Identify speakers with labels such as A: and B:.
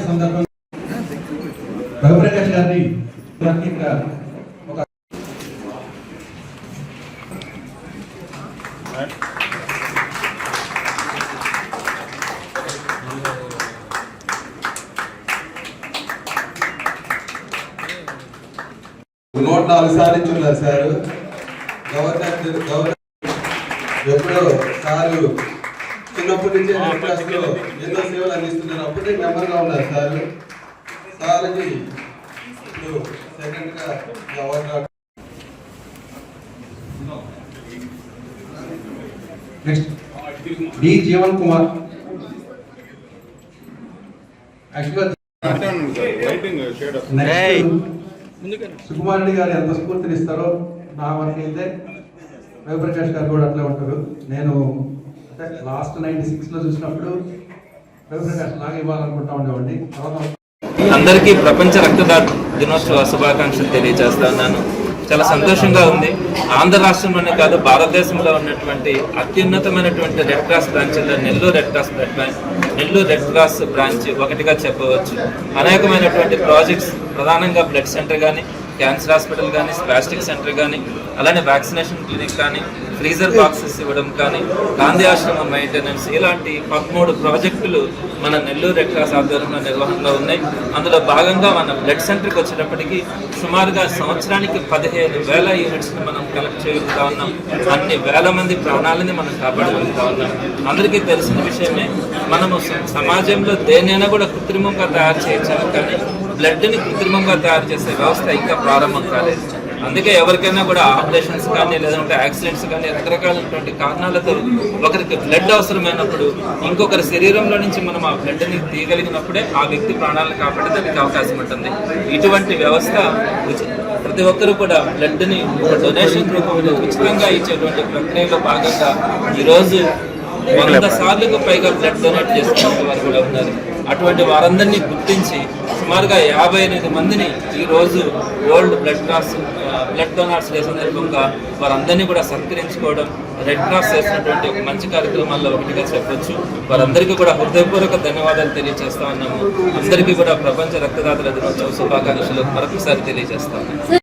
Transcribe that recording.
A: సందర్భంగా రఘుప్రకాష్ గారిని ఒక నోట్ 4 సాధించున్నారు సార్. గవర్నర్ ఎప్పుడో సారు చిన్నప్పటి నుంచే ఎన్నో సేవలు అందిస్తున్నారు. అప్పుడే మెంబర్గా ఉన్నారు సార్. సార్కి ఇప్పుడు సెకండ్గా governor. Next D Jeevan Kumar. Sukumar Reddy garu ఎంత స్ఫూర్తినిస్తారో నా వరకు అయితే రవిప్రకాష్ గారు కూడా అట్లా ఉంటారు. నేను లాస్ట్ 96లో చూసినప్పుడు రవిప్రకాష్ లాగా ఇవ్వాలనుకుంటా ఉండేవాడిని.
B: అందరికీ ప్రపంచ రక్తదాత దినోత్సవ శుభాకాంక్షలు తెలియజేస్తా ఉన్నాను. చాలా సంతోషంగా ఉంది. ఆంధ్ర రాష్ట్రంలోనే కాదు, భారతదేశంలో ఉన్నటువంటి అత్యున్నతమైనటువంటి రెడ్ క్రాస్ బ్రాంచ్లో నెల్లూరు రెడ్ క్రాస్ బ్రాంచ్ ఒకటిగా చెప్పవచ్చు. అనేకమైనటువంటి ప్రాజెక్ట్స్, ప్రధానంగా బ్లడ్ సెంటర్ కానీ, క్యాన్సర్ హాస్పిటల్ కానీ, స్పాస్టిక్ సెంటర్ కానీ, అలానే వ్యాక్సినేషన్ క్లినిక్ కానీ, ఫ్రీజర్ బాక్సెస్ ఇవ్వడం కానీ, గాంధీ ఆశ్రమం మెయింటెనెన్స్, ఇలాంటి 13 ప్రాజెక్టులు మన నెల్లూరు రెడ్ క్రాస్ ఆధ్వర్యంలో నిర్వహణలో ఉన్నాయి. అందులో భాగంగా మన బ్లడ్ సెంటర్కి వచ్చేటప్పటికి సుమారుగా సంవత్సరానికి 15,000 యూనిట్స్ని మనం కలెక్ట్ చేయగలుగుతా ఉన్నాం. అన్ని వేల మంది ప్రాణాలని మనం కాపాడగలుగుతా ఉన్నాం. అందరికీ తెలిసిన విషయమే, మనము సమాజంలో దేనైనా కూడా కృత్రిమంగా తయారు చేయొచ్చాము, కానీ బ్లడ్ని కృత్రిమంగా తయారు చేసే వ్యవస్థ ఇంకా ప్రారంభం కాలేదు. అందుకే ఎవరికైనా కూడా ఆపరేషన్స్ కానీ, లేదంటే యాక్సిడెంట్స్ కానీ, రకరకాలైనటువంటి కారణాలతో ఒకరికి బ్లడ్ అవసరమైనప్పుడు ఇంకొకరి శరీరంలో నుంచి మనం ఆ బ్లడ్ని తీయగలిగినప్పుడే ఆ వ్యక్తి ప్రాణాలను కాపాడడానికి అవకాశం ఉంటుంది. ఇటువంటి వ్యవస్థ ప్రతి ఒక్కరూ కూడా బ్లడ్ని ఒక డొనేషన్ రూపంలో ఉచితంగా ఇచ్చేటువంటి ప్రక్రియలో భాగంగా ఈరోజు 100 సార్లకు పైగా బ్లడ్ డొనేట్ చేసుకునే వారు కూడా ఉన్నారు. అటువంటి వారందరినీ గుర్తించి సుమారుగా 58 మందిని ఈరోజు వరల్డ్ బ్లడ్ డొనార్స్ డే సందర్భంగా వారందరినీ కూడా సత్కరించుకోవడం రెడ్ క్రాస్ చేసినటువంటి ఒక మంచి కార్యక్రమాల్లో ఒకటిగా చెప్పొచ్చు. వారందరికీ కూడా హృదయపూర్వక ధన్యవాదాలు తెలియజేస్తా ఉన్నాము. అందరికీ కూడా ప్రపంచ రక్తదాతల దినోత్సవ శుభాకాంక్షలు మరొకసారి తెలియజేస్తా ఉన్నాము.